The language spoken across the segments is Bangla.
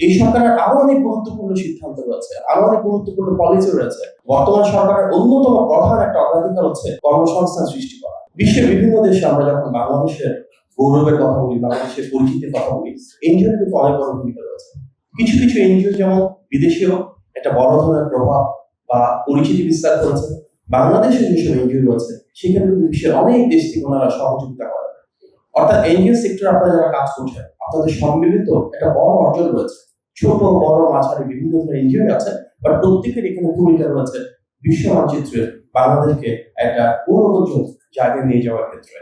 এই সরকারের আরো অনেক গুরুত্বপূর্ণ সিদ্ধান্ত রয়েছে, আরো অনেক গুরুত্বপূর্ণ পলিসি রয়েছে। বর্তমান সরকারের অন্যতম প্রধান একটা অগ্রাধিকার হচ্ছে কর্মসংস্থান সৃষ্টি করা। বিশ্বের বিভিন্ন দেশে আমরা যখন বাংলাদেশের গৌরবের কথা বলি, বাংলাদেশের পরিচিতির কথা বলি, এনজিওর কিন্তু অনেক বড় ভূমিকা রয়েছে। কিছু কিছু এনজিও যেমন বিদেশেও একটা বড় ধরনের প্রভাব বা পরিচিতি বিস্তার করেছে। বাংলাদেশে যেসব এনজিও রয়েছে সেখানে কিন্তু বিশ্বের অনেক দেশ থেকে ওনারা সহযোগিতা করে। অর্থাৎ এনজিও সেক্টর আপনারা যারা কাজ করছেন, আপনাদের সম্মিলিত একটা বড় অর্জন রয়েছে। ছোট বড় মাঝারি বিভিন্ন ধরনের এনজিও আছে, বাট প্রত্যেকের এখানে ভূমিকা রয়েছে বিশ্ব মানচিত্রে বাংলাদেশকে একটা গৌরবোজ্জ্বল জায়গায় নিয়ে যাওয়ার ক্ষেত্রে।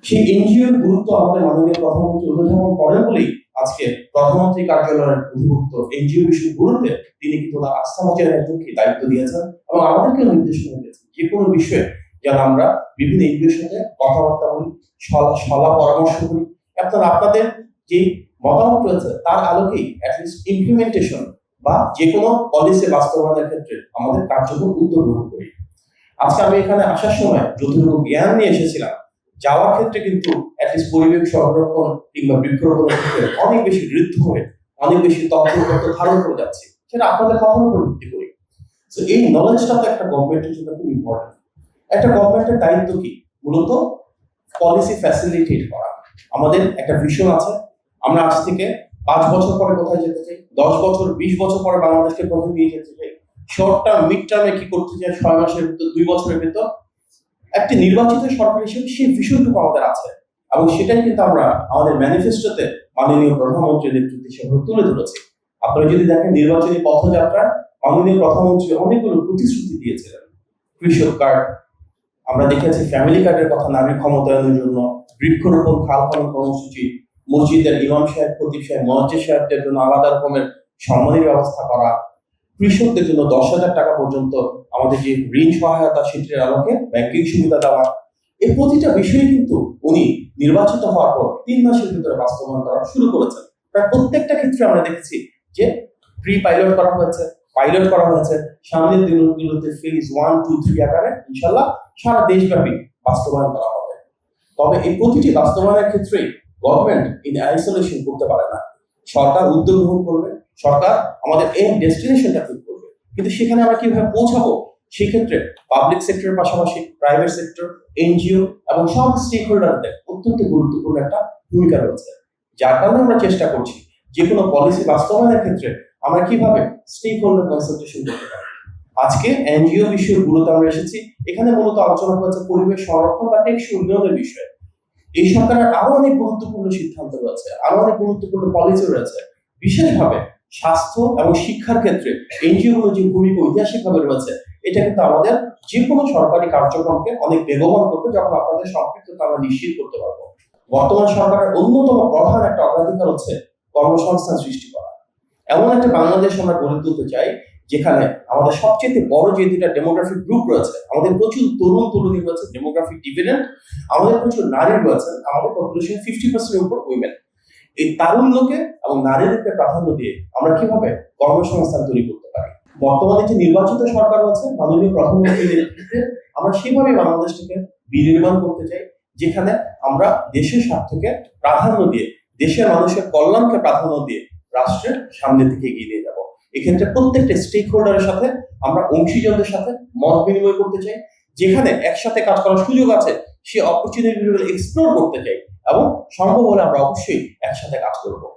সেই এনজিওর গুরুত্ব আমাদের মাননীয় প্রধানমন্ত্রী অনুধাবন করেন বলেই আজকে প্রধানমন্ত্রী কার্যালয়ের অধিভুক্ত এনজিও বিষয়গুলোতে তিনি কিন্তু তার আস্থা বজায় রাখতে দায়িত্ব দিয়েছেন এবং আমাদেরকে নির্দেশনা দিয়েছেন যে কোনো বিষয়ে যেন আমরা বিভিন্ন এনজিওর সাথে কথাবার্তা বলি, সলা পরামর্শ করি, আপনারা আপনাদের যে মতামত রয়েছে তার আলোকেই অ্যাটলিস্ট ইমপ্লিমেন্টেশন বা যে কোনো পলিসি বাস্তবায়নের ক্ষেত্রে আমাদের কার্যকর উদ্যোগ গ্রহণ করি। আজকে আমি এখানে আসার সময় যতটুকু জ্ঞান নিয়ে এসেছিলাম, যাওয়ার ক্ষেত্রে কিন্তু অ্যাটলিস্ট পরিবেশ সংরক্ষণ কিংবা বৃক্ষরোপণের ক্ষেত্রে অনেক বেশি ঋদ্ধ হয়ে অনেক বেশি তথ্য ধারণ করে যাচ্ছি, সেটা আপনাদের কথার উপর ভিত্তি করি। তো এই নলেজটা তো একটা গভর্নমেন্টের জন্য খুব ইম্পর্টেন্ট। একটা গভর্নমেন্টের দায়িত্ব কি? মূলত পলিসি ফ্যাসিলিটেট করা। আমাদের একটা ভিশন আছে, আমরা আজ থেকে 5 বছর পরে কোথায় যেতে চাই, 10 বছর 20 বছর পরে বাংলাদেশকে কোথায় নিয়ে যেতে চাই, শর্ট টার্ম মিড টার্মে কি করতে চাই, 6 মাসের ভিতর 2 বছরের ভিতর একটি নির্বাচিত সরকার হিসেবে সেই ভিশনটুকু আমাদের আছে এবং সেটাই কিন্তু আমরা আমাদের ম্যানিফেস্টোতে মাননীয় প্রধানমন্ত্রীর নেতৃত্বে সেভাবে তুলে ধরেছি। আপনারা যদি দেখেন নির্বাচনী পথযাত্রায় মাননীয় প্রধানমন্ত্রী অনেকগুলো প্রতিশ্রুতি দিয়েছিলেন। কৃষক কার্ড, আমরা দেখেছি ফ্যামিলি কার্ডের কথা, নারী ক্ষমতায়নের জন্য বৃক্ষরোপণ, খাল খনন কর্মসূচি, মসজিদের ইমাম সাহেব, খতিব সাহেব, মুয়াজ্জিন সাহেবদের জন্য আলাদা রকমের সম্মানের ব্যবস্থা করা, কৃষকদের জন্য 10,000 টাকা পর্যন্ত আমাদের যে ঋণ সহায়তা সেটির আলোকে ব্যাংকিং সুবিধা দেওয়া। এই প্রতিটা বিষয়ে কিন্তু উনি নির্বাচিত হওয়ার পর 3 মাসের ভিতরে বাস্তবায়ন করা শুরু করেছেন। প্রায় প্রত্যেকটা ক্ষেত্রে আমরা দেখেছি যে প্রি পাইলট করা হয়েছে, পাইলট করা হয়েছে, সামনের দিনগুলোতে ফেজ 1, 2, 3 আকারে ইনশাল্লাহ সারা দেশব্যাপী বাস্তবায়ন করা হবে। তবে এই প্রতিটি বাস্তবায়নের ক্ষেত্রেই গভর্নমেন্ট ইন আইসোলেশন করতে পারে না। সরকার উদ্যোগ গ্রহণ করবে, সরকার আমাদের এন্ড ডেস্টিনেশনটা ঠিক করবে, কিন্তু সেখানে আমরা কিভাবে পৌঁছাবো সেক্ষেত্রে পাবলিক সেক্টরের পাশাপাশি প্রাইভেট সেক্টর, এনজিও এবং সব স্টেক হোল্ডারদের অত্যন্ত গুরুত্বপূর্ণ একটা ভূমিকা রয়েছে। যার কারণে আমরা চেষ্টা করছি যে কোনো পলিসি বাস্তবায়নের ক্ষেত্রে আমরা কিভাবে স্টেক হোল্ডার কনসালটেশন করতে পারি। আজকে এনজিও বিষয়ের গুরুত্ব আমরা এসেছি, এখানে মূলত আলোচনা হচ্ছে পরিবেশ সংরক্ষণ বা টেকসই উন্নয়নের বিষয়ে। এই সরকারের আরো অনেক গুরুত্বপূর্ণ সিদ্ধান্ত রয়েছে, আরো অনেক গুরুত্বপূর্ণ পলিসি রয়েছে। বিশেষভাবে স্বাস্থ্য এবং শিক্ষার ক্ষেত্রে এনজিও গুলো যে ভূমিকা ঐতিহাসিকভাবে রয়েছে, এটা কিন্তু আমাদের যে কোনো সরকারি কার্যক্রমকে অনেক বেগবান করবে যখন আপনাদের সম্পৃক্ততা আমরা নিশ্চিত করতে পারবো। বর্তমান সরকারের অন্যতম প্রধান একটা অগ্রাধিকার হচ্ছে কর্মসংস্থান সৃষ্টি করা। এমন একটা বাংলাদেশ আমরা গড়ে তুলতে চাই যেখানে আমাদের সবচেয়ে বড় যে দুটা ডেমোগ্রাফিক গ্রুপ রয়েছে, আমাদের প্রচুর তরুণ তরুণী রয়েছে, ডেমোগ্রাফিক ডিভিডেন্ড, আমাদের প্রচুর নারী রয়েছে, আমাদের পপুলেশন 50% এর উপর উইমেন। এই তারুণ্যকে এবং নারীদেরকে প্রাধান্য দিয়ে আমরা কিভাবে কর্মসংস্থান তৈরি করতে পারি। বর্তমানে যে নির্বাচিত সরকার আছে মাননীয় প্রধানমন্ত্রীর নেতৃত্বে, আমরা সেভাবে বাংলাদেশটাকে বিনির্মাণ করতে চাই যেখানে আমরা দেশের স্বার্থকে প্রাধান্য দিয়ে, দেশের মানুষের কল্যাণকে প্রাধান্য দিয়ে রাষ্ট্রের সামনের দিকে এগিয়ে নিয়ে যাবো। এক্ষেত্রে প্রত্যেকটা স্টেক হোল্ডারের সাথে আমরা অংশীজনদের সাথে মত বিনিময় করতে চাই, যেখানে একসাথে কাজ করার সুযোগ আছে সে অপরচুনিটিগুলো এক্সপ্লোর করতে চাই এবং সম্ভব হলে আমরা অবশ্যই একসাথে কাজ করবো।